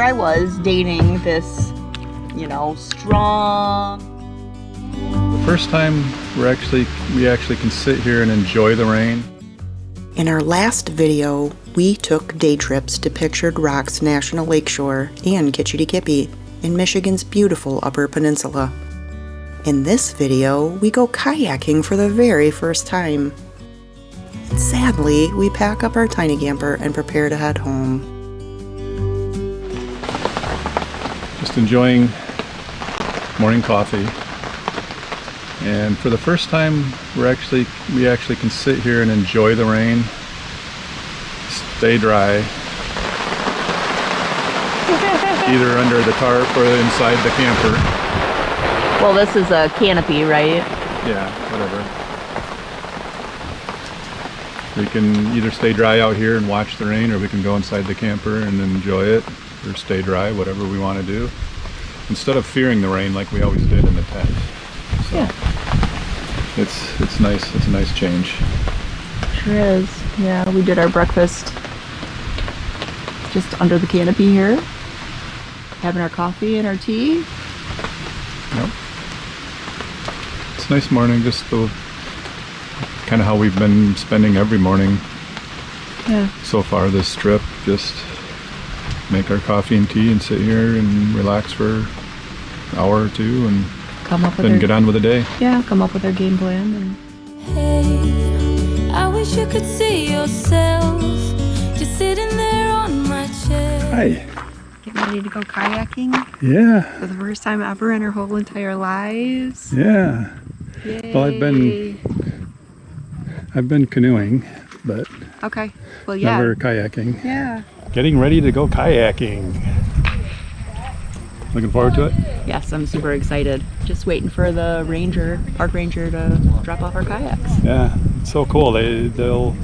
I was dating this, you know, strong. The first time we actually can sit here and enjoy the rain. In our last video, we took day trips to Pictured Rocks National Lakeshore and Kitchity Kippy in Michigan's beautiful Upper Peninsula. In this video, we go kayaking for the very first time. Sadly, we pack up our tiny camper and prepare to head home. Just enjoying morning coffee. And for the first time, we actually can sit here and enjoy the rain, stay dry, either under the tarp or inside the camper. Well, this is a canopy, right? Yeah, whatever. We can either stay dry out here and watch the rain, or we can go inside the camper and enjoy it, or stay dry, whatever we want to do, instead of fearing the rain like we always did in the tent. So. Yeah. It's nice. It's a nice change. Sure is. Yeah, we did our breakfast just under the canopy here, having our coffee and our tea. Yep. It's a nice morning, just the kind of how we've been spending every morning so far this trip. Just make our coffee and tea and sit here and relax for an hour or two and then get on with the day. Yeah, come up with our game plan. And hey, I wish you could see yourself just sitting there on my chair. Hi. Getting ready to go kayaking Yeah. for the first time ever in our whole entire lives. Yeah. Yay. Well, I've been canoeing, but okay. Well, yeah. never kayaking. Yeah. Getting ready to go kayaking. Looking forward to it? Yes, I'm super excited. Just waiting for the park ranger to drop off our kayaks. Yeah, it's so cool. They'll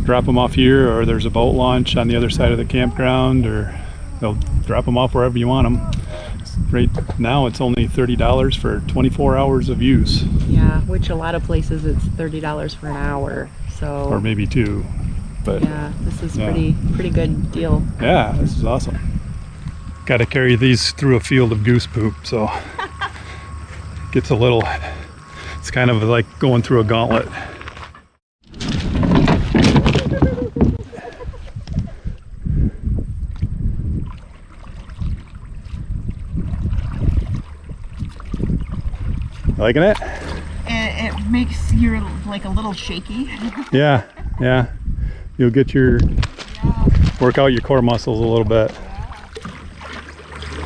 drop them off here, or there's a boat launch on the other side of the campground, or they'll drop them off wherever you want them. Right now it's only $30 for 24 hours of use. Yeah, which a lot of places it's $30 for an hour. So or maybe two. But yeah, this is pretty good deal. Yeah, this is awesome. Got to carry these through a field of goose poop, so it's kind of like going through a gauntlet. Liking it? It makes you like a little shaky. Yeah. You'll get work out your core muscles a little bit.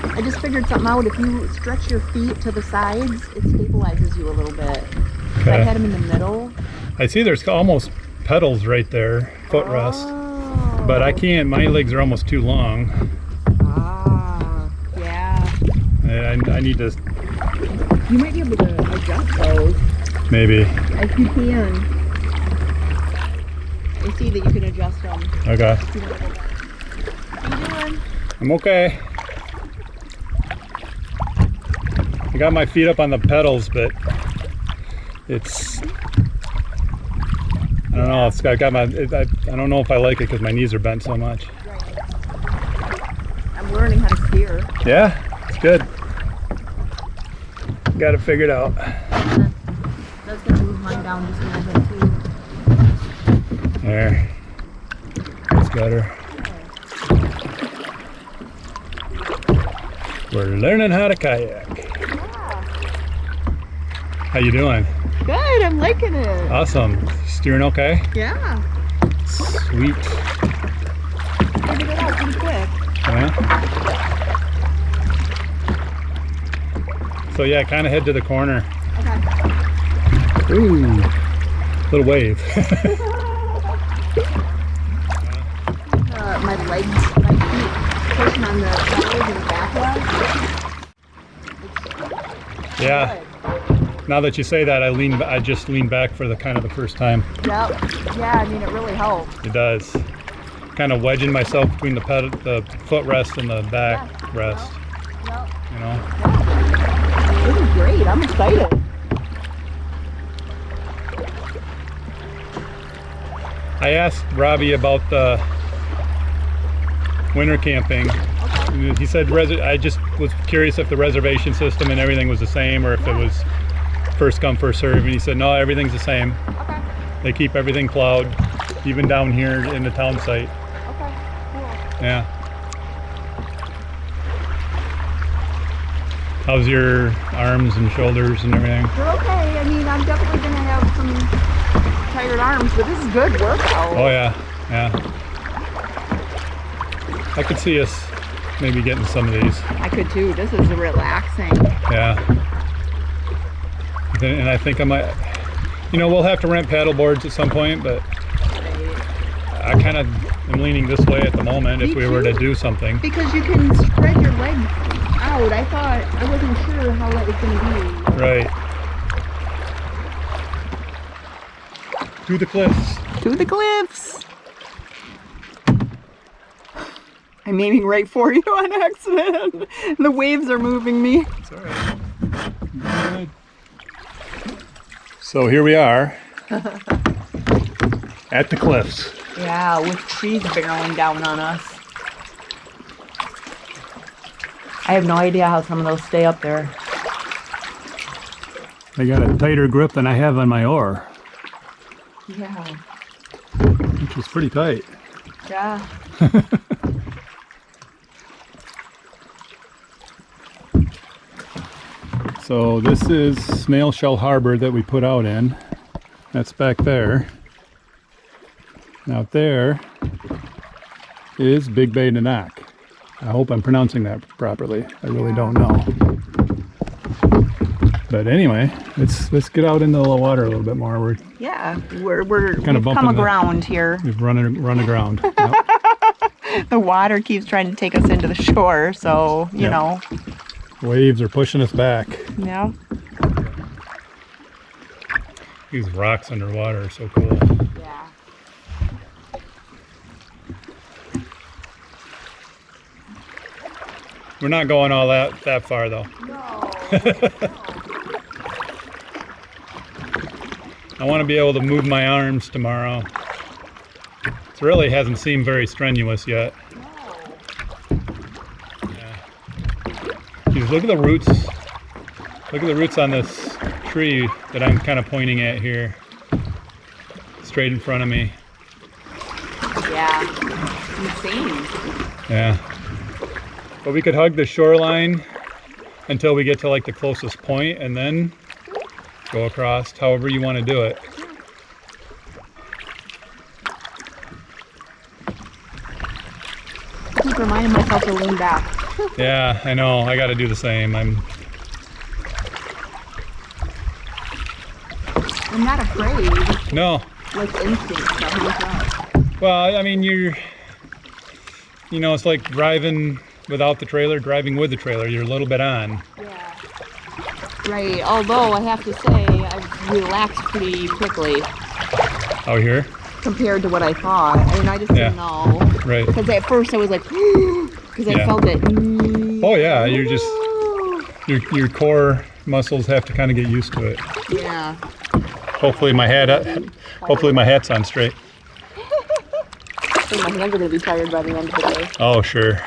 I just figured something out. If you stretch your feet to the sides, it stabilizes you a little bit. Okay. I had them in the middle. I see there's almost pedals right there, footrest. But I can't, my legs are almost too long. Yeah. I need to... You might be able to adjust those. Maybe. If you can. I see that you can adjust them. Okay. How you doing? I'm okay. I got my feet up on the pedals, but it's... I don't know. I don't know if I like it because my knees are bent so much. Right. I'm learning how to steer. Yeah, it's good. Got it figured out. That's gonna move mine down just a little bit too. There. That's better. We're learning how to kayak. Yeah. How you doing? Good, I'm liking it. Awesome. Steering okay? Yeah. Sweet. Figured it out pretty quick. Yeah. So yeah, kind of head to the corner. Okay. Ooh, little wave. My feet pushing on the pedals and backward. Yeah. Now that you say that, I just lean back for the first time. Yep. Yeah, I mean it really helps. It does. Kind of wedging myself between the footrest and the back rest. Yep. You know. This is great. I'm excited. I asked Robbie about the winter camping. Okay. He said, I just was curious if the reservation system and everything was the same, or if it was first come, first serve. And he said, no, everything's the same. Okay. They keep everything plowed, even down here in the town site. Okay, cool. Yeah. How's your arms and shoulders and everything? They're okay. I mean, I'm definitely going to have some tired arms, but this is good workout. Oh yeah, yeah. I could see us maybe getting some of these. I could too. This is relaxing. Yeah. And I think I might, we'll have to rent paddle boards at some point, but I kind of am leaning this way at the moment if we were to do something. Because you can spread your legs out. I wasn't sure how that was going to be. Right. To the cliffs. To the cliffs. I'm aiming right for you on accident. The waves are moving me. It's all right. Good. So here we are at the cliffs. Yeah, with trees barreling down on us. I have no idea how some of those stay up there. I got a tighter grip than I have on my oar, Yeah. which is pretty tight. Yeah. So this is Snail Shell Harbor that we put out in. That's back there. And out there is Big Bay Nanak. I hope I'm pronouncing that properly. I really don't know. But anyway, let's get out into the water a little bit more. We've We've come aground here. We've run aground. Yep. The water keeps trying to take us into the shore, so you Yep. know. Waves are pushing us back. Yeah. These rocks underwater are so cool. Yeah. We're not going all that far though. No. I want to be able to move my arms tomorrow. It really hasn't seemed very strenuous yet. Yeah. Jeez, look at the roots. Look at the roots on this tree that I'm kind of pointing at here. Straight in front of me. Yeah. Insane. Yeah. But we could hug the shoreline until we get to like the closest point and then go across, however you want to do it. I keep reminding myself to lean back. Yeah, I know. I got to do the same. I'm not afraid. No. Like instinct. So I'm like, Well, I mean, it's like driving without the trailer, driving with the trailer. You're a little bit on. yeah. Right. Although I have to say, I've relaxed pretty quickly Out here? compared to what I thought. I mean, I just didn't know. Right. Because at first I was like, because I Yeah. felt it. Oh yeah, you're just, your core muscles have to kind of get used to it. Yeah. Hopefully my hat's on straight. I think my hands are going to be tired by the end of the day. Oh, sure.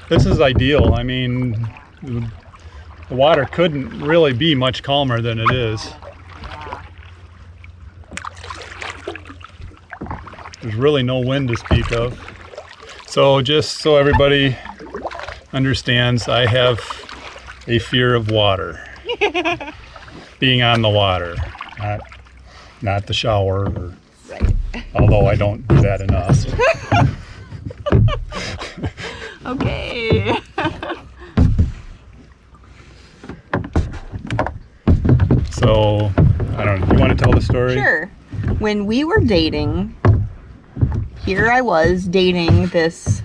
This is ideal. I mean, the water couldn't really be much calmer than it is. There's really no wind to speak of. So just so everybody understands, I have a fear of water. Being on the water, not the shower, or, Right. although I don't do that enough. Okay. So, I don't know, you want to tell the story? Sure. When we were dating, here I was dating this,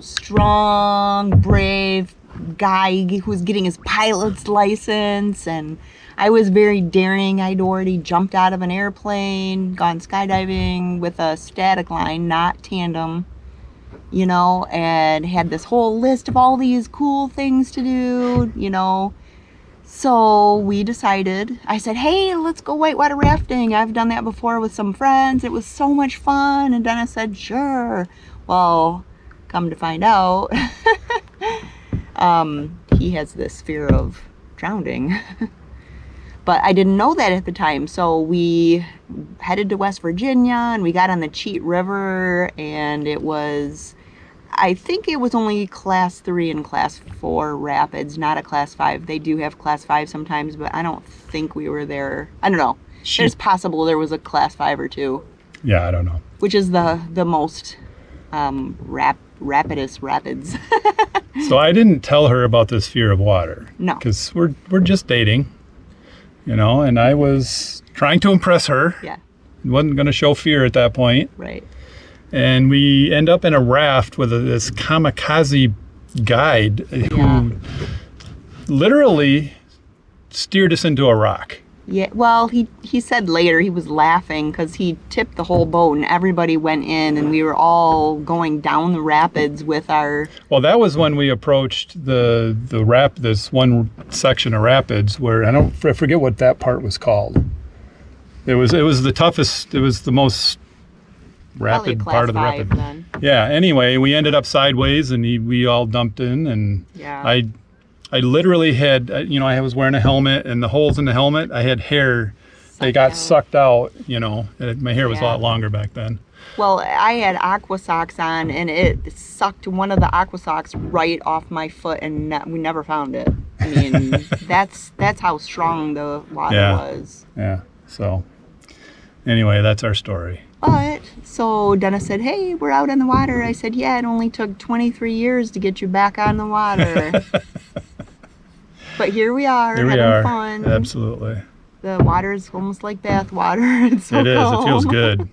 strong, brave guy who was getting his pilot's license, and I was very daring. I'd already jumped out of an airplane, gone skydiving with a static line, not tandem, and had this whole list of all these cool things to do, So we decided, I said, hey, let's go whitewater rafting. I've done that before with some friends. It was so much fun. And Dennis said, sure. Well, come to find out, he has this fear of drowning. But I didn't know that at the time. So we headed to West Virginia and we got on the Cheat River, and it was, I think it was only class 3 and class 4 rapids, not a class 5. They do have class 5 sometimes, but I don't think we were there. I don't know. It's possible there was a class 5 or 2. Yeah, I don't know. Which is the most rapidest rapids. So I didn't tell her about this fear of water. No. Because we're just dating, you know, and I was trying to impress her. Yeah. Wasn't going to show fear at that point. Right. And we end up in a raft with this kamikaze guide who literally steered us into a rock. Yeah, well, he said later he was laughing because he tipped the whole boat and everybody went in and we were all going down the rapids with our... Well, that was when we approached this one section of rapids where I forget what that part was called. It was the toughest, it was the most rapid part of the rapid. Then. Yeah, anyway, we ended up sideways and we all dumped in, and I literally had, I was wearing a helmet, and the holes in the helmet, I had hair. They got sucked out, My hair was a lot longer back then. Well, I had aqua socks on, and it sucked one of the aqua socks right off my foot, and we never found it. I mean, that's how strong the water was. Yeah, so anyway, that's our story. But, so Dennis said, hey, we're out in the water. I said, yeah, it only took 23 years to get you back on the water. But here we are, having fun. Absolutely. The water is almost like bath water. It's so It is. calm. It feels good.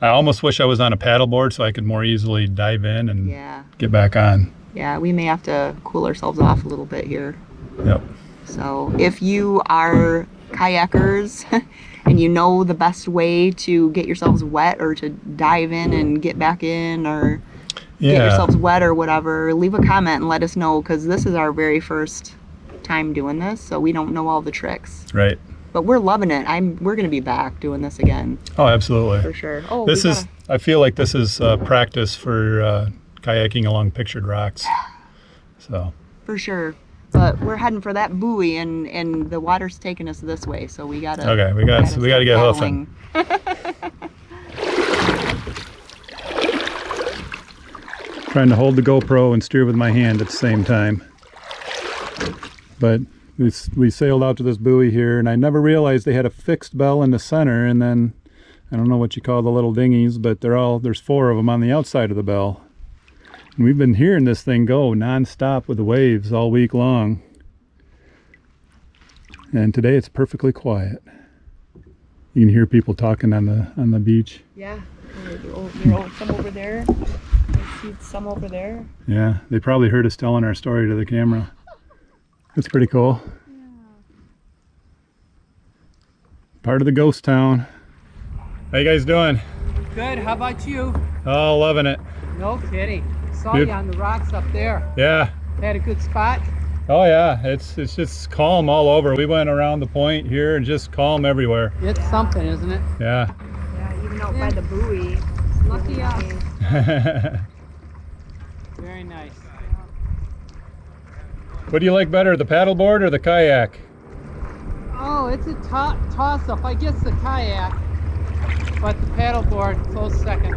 I almost wish I was on a paddleboard so I could more easily dive in and get back on. Yeah, we may have to cool ourselves off a little bit here. Yep. So if you are kayakers and you know the best way to get yourselves wet or to dive in and get back in or get yourselves wet or whatever, leave a comment and let us know, because this is our very first time doing this, so we don't know all the tricks. Right. But we're loving it. We're going to be back doing this again. Oh, absolutely. For sure. Oh, I feel like this is practice for kayaking along pictured rocks. So. For sure. But we're heading for that buoy, and the water's taking us this way, so we gotta. Okay, we gotta get hoofing. Trying to hold the GoPro and steer with my hand at the same time. But we sailed out to this buoy here, and I never realized they had a fixed bell in the center, and then I don't know what you call the little dinghies, but there's 4 of them on the outside of the bell. And we've been hearing this thing go non-stop with the waves all week long. And today it's perfectly quiet. You can hear people talking on the beach. Yeah. Some over there. I see some over there. Yeah, they probably heard us telling our story to the camera. That's pretty cool. Yeah. Part of the ghost town. How you guys doing? Good, how about you? Oh, loving it. No kidding. Saw you on the rocks up there. Yeah. Had a good spot? Oh yeah, it's just calm all over. We went around the point here and just calm everywhere. It's something, isn't it? Yeah. Yeah, even out by the buoy. Lucky us. Very nice. What do you like better, the paddleboard or the kayak? Oh, it's a toss-up. I guess the kayak, but the paddleboard, close second.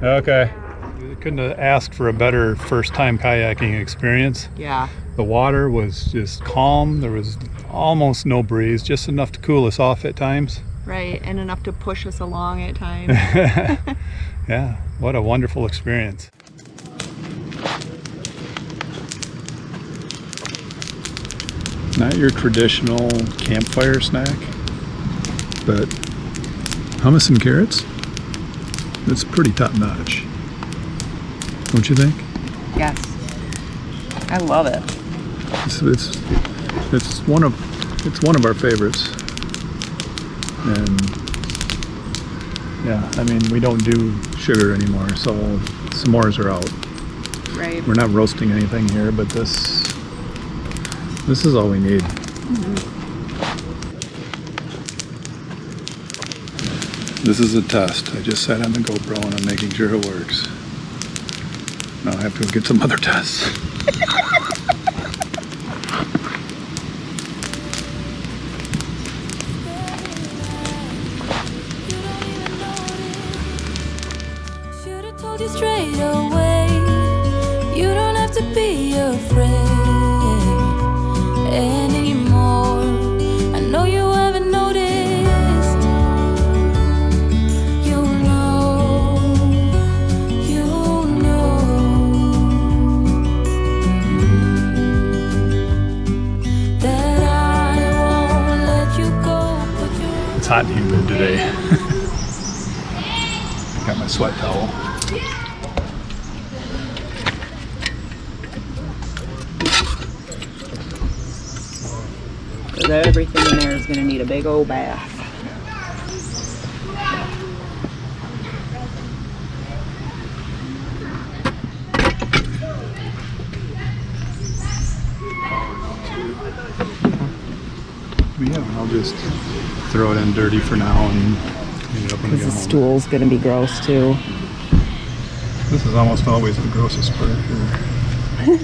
Okay. We couldn't have asked for a better first-time kayaking experience. Yeah. The water was just calm. There was almost no breeze, just enough to cool us off at times. Right, and enough to push us along at times. Yeah, what a wonderful experience. Not your traditional campfire snack, but hummus and carrots, that's pretty top-notch. Don't you think? Yes. I love it. It's one of our favorites. And yeah, I mean, we don't do sugar anymore, so s'mores are out. Right. We're not roasting anything here, but this is all we need. This is a test. I just sat on the GoPro and I'm making sure it works. Now I have to go get some other tests. Should've told you straight away. You don't have to be afraid anymore. I know you haven't noticed. You know that I won't let you go. But you It's hot and humid today. Got my sweat towel. Because everything in there is going to need a big old bath. Yeah, I'll just throw it in dirty for now and clean it up when we Because get the home. stool's going to be gross too. This is almost always the grossest part here.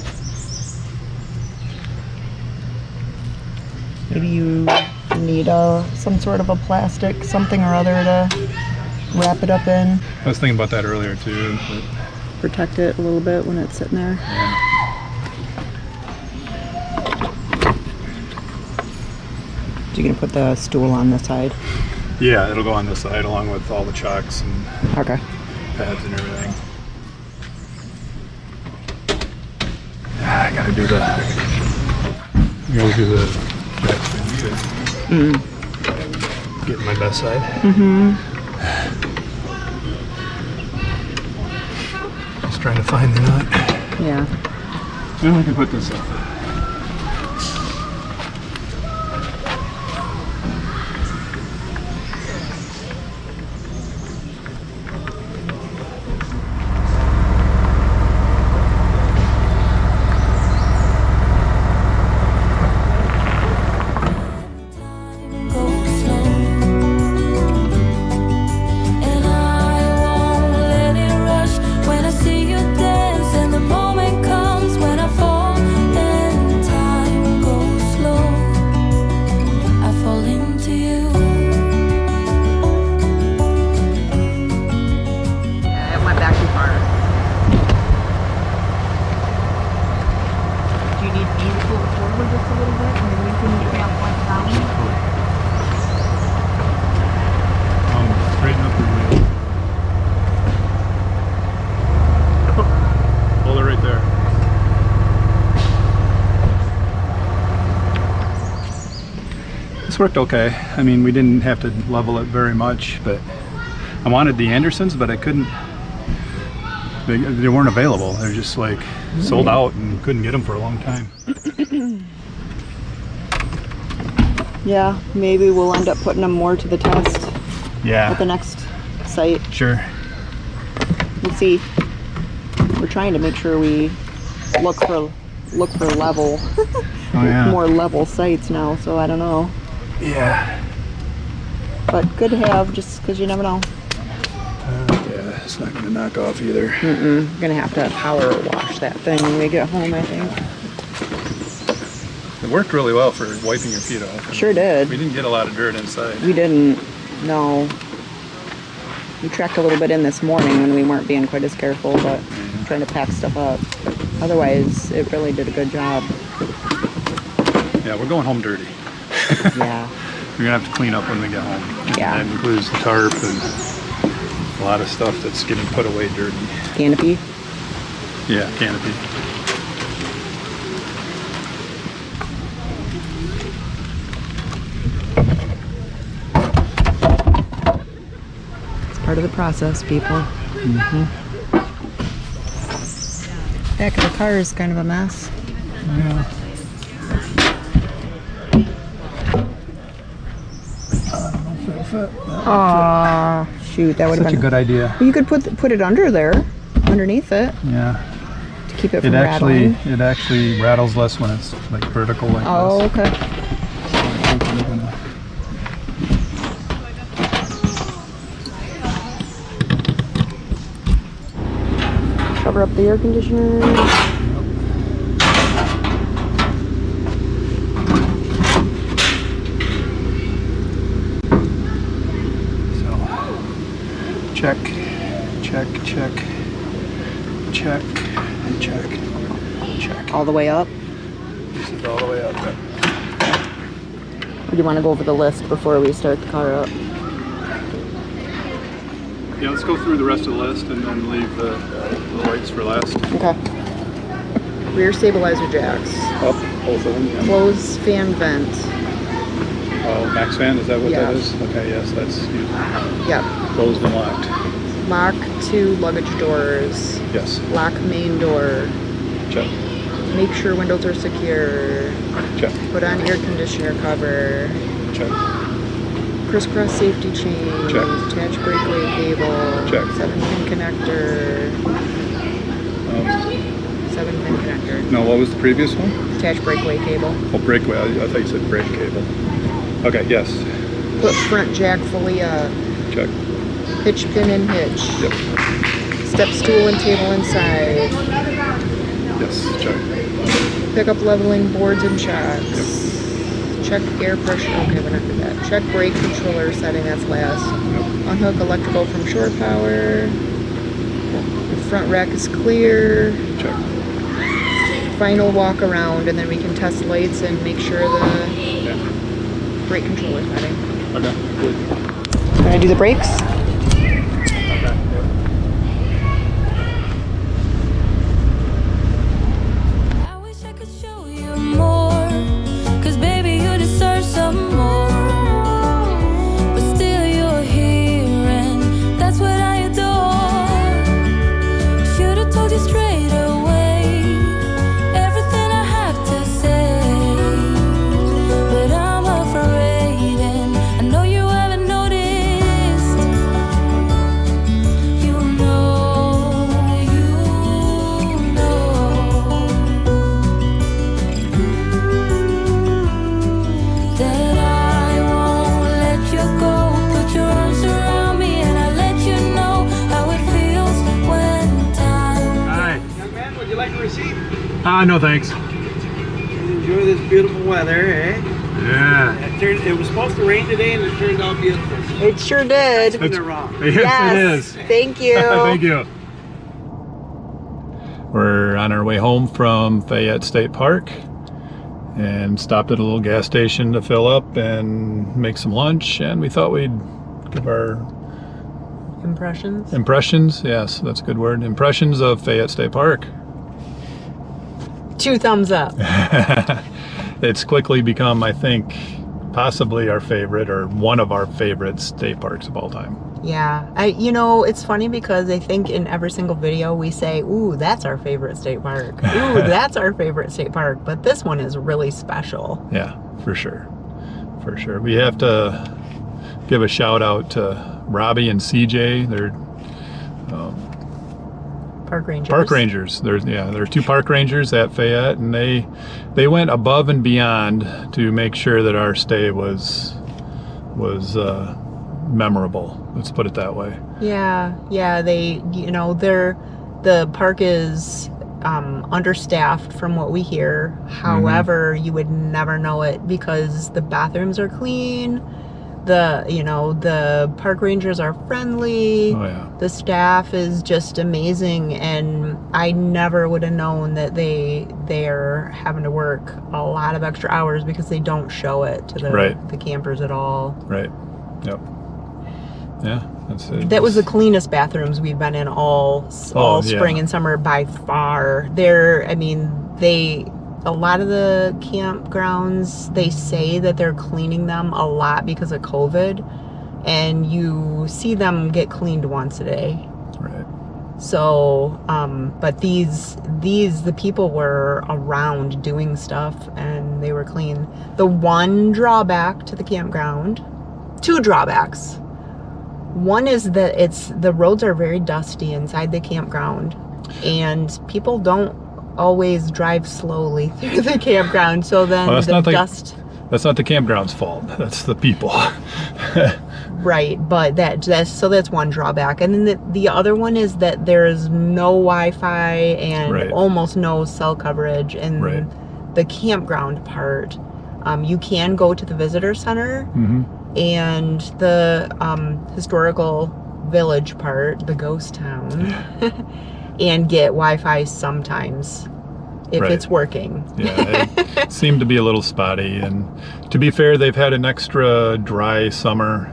Maybe you need some sort of a plastic something or other to wrap it up in. I was thinking about that earlier too. But Protect it a little bit when it's sitting there. You're going to put the stool on the side? yeah, it'll go on this side along with all the chocks and Okay. pads and everything. I gotta do the backspin too. Get my best side. Just trying to find the nut. Yeah. Then we can put this up. This worked okay. I mean, we didn't have to level it very much, but I wanted the Andersons, but I couldn't. They weren't available. They're just like sold out and couldn't get them for a long time. Yeah, maybe we'll end up putting them more to the test at the Yeah, next site. sure. We'll see. We're trying to make sure we look for level, Oh yeah. more level sites now. So I don't know, Yeah. but good to have just because you never know. Yeah, it's not gonna knock off either. We're gonna have to power wash that thing when we get home, I think. It worked really well for wiping your feet off. Sure did. We didn't get a lot of dirt inside. We didn't. No. We tracked a little bit in this morning when we weren't being quite as careful, but trying to pack stuff up. Otherwise, it really did a good job. Yeah, we're going home dirty. Yeah. We're gonna have to clean up when we get home. Yeah. And that includes the tarp and a lot of stuff that's getting put away dirty. Canopy. Yeah, canopy. It's part of the process, people. Back of the car is kind of a mess. Yeah. Aw, shoot, that would have Such a been good idea. You could put it under there, underneath it, Yeah. to keep it It from rattling. actually rattles less when it's like vertical like Oh, this. okay. cover up the air conditioner. Check, check, check, check, and check, check. All the way up. This is all the way up. Or do you want to go over the list before we start the car up? Yeah, let's go through the rest of the list and then leave the lights for last. Okay. Rear stabilizer jacks. Up, both of them. Yeah. Closed fan vent. Oh, max fan, is that what that Yes. is? Okay, yes, that's Yep. closed and locked. Lock 2 luggage doors. Yes, Lock main door. check, Make sure windows are secure. check, Put on air conditioner cover. check, Crisscross safety chain. Check. Attach breakaway cable. Check. 7-pin connector. 7-pin connector. no, what was the previous one? Attach breakaway cable. Oh, breakaway, I thought you said brake cable. Okay, yes, Put front jack fully up. check, Hitch pin and hitch. yep, Step stool and table inside. yes, check, Pick up leveling boards and shocks. Check air pressure. Okay, we're not doing that. Check brake controller setting. That's last. yep, Unhook electrical from shore power. The front rack is clear. check. Final walk around, and then we can test lights and make sure the Yeah, brake controller setting. okay, good. Can I do the brakes? Okay, yep. I wish I could show you more, 'cause baby you deserve some more. But still you're here and that's what I adore. Should've told you straight away everything I have to say. But I'm afraid and I know you haven't noticed. You know that I won't let you go. Put your arms around me and I let you know how it feels when time. Hi. Young man, would you like a receipt? No thanks. Enjoy this beautiful weather, eh? Yeah. It was supposed to rain today and it turned out beautiful. It sure did. They're wrong. Yes, it is. Thank you. Thank you. We're on our way home from Fayette State Park and stopped at a little gas station to fill up and make some lunch, and we thought we'd give our Impressions? impressions, yes, that's a good word, impressions of Fayette State Park. 2 thumbs up. It's quickly become, I think, possibly our favorite or one of our favorite state parks of all time. Yeah. It's funny because I think in every single video we say, ooh, that's our favorite state park. Ooh, that's our favorite state park. But this one is really special. Yeah, for sure. For sure. We have to give a shout out to Robbie and CJ. They're Park rangers. park rangers. There are 2 park rangers at Fayette, and they went above and beyond to make sure that our stay was memorable. Let's put it that way. Yeah. The park is understaffed from what we hear. However, you would never know it because the bathrooms are clean. The park rangers are friendly. Oh yeah. The staff is just amazing, and I never would have known that they're having to work a lot of extra hours because they don't show it to the campers at all. Right. Yep. Yeah. That's it. That was the cleanest bathrooms we've been in all spring and summer by far. A lot of the campgrounds, they say that they're cleaning them a lot because of COVID, and you see them get cleaned once a day. Right. So, but the people were around doing stuff and they were clean. The one drawback to the campground, 2 drawbacks. One is that the roads are very dusty inside the campground, and people don't always drive slowly through the campground. So then dust. That's not the campground's fault. That's the people. Right, but that's one drawback. And then the other one is that there's no Wi-Fi and Right. almost no cell coverage in Right. the campground part. You can go to the visitor center and the historical village part, the ghost town, and get Wi-Fi sometimes if Right. it's working. Yeah, it seemed to be a little spotty. And to be fair, they've had an extra dry summer,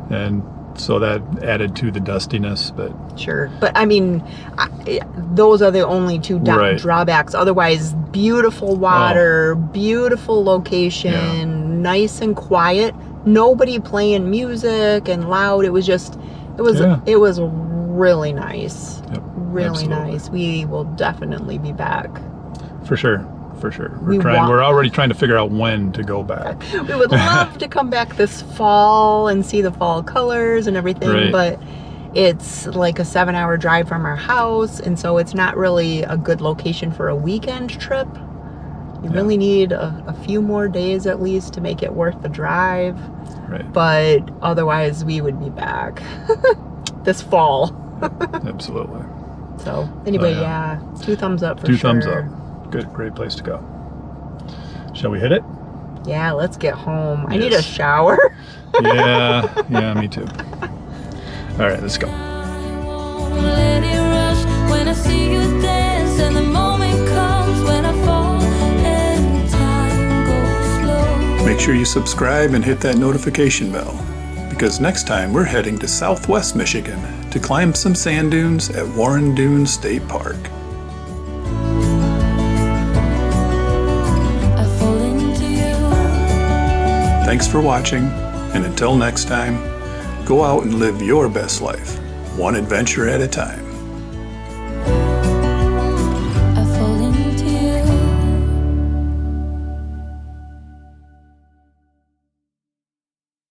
and so that added to the dustiness. But Sure, but I mean, those are the only two Right. drawbacks. Otherwise, beautiful water, beautiful location, nice and quiet. Nobody playing music and loud. It was really nice. Yep, Really absolutely. nice. We will definitely be back. for sure. We want- We're already trying to figure out when to go back. We would love to come back this fall and see the fall colors and everything, Right. but it's like a 7-hour drive from our house, and so it's not really a good location for a weekend trip. You really need a few more days at least to make it worth the drive, Right. but otherwise we would be back this fall. Absolutely. So anyway, Oh, yeah. 2 thumbs up for Two sure. thumbs up. Good, great place to go. Shall we hit it? Yeah, let's get home. I need a Yes. shower. Yeah, me too. All right, let's go. Won't let it rush when I see you dance, and the moment comes when I fall and time goes slow. Make sure you subscribe and hit that notification bell, because next time we're heading to Southwest Michigan to climb some sand dunes at Warren Dunes State Park. I fall into you. Thanks for watching, and until next time, go out and live your best life, one adventure at a time.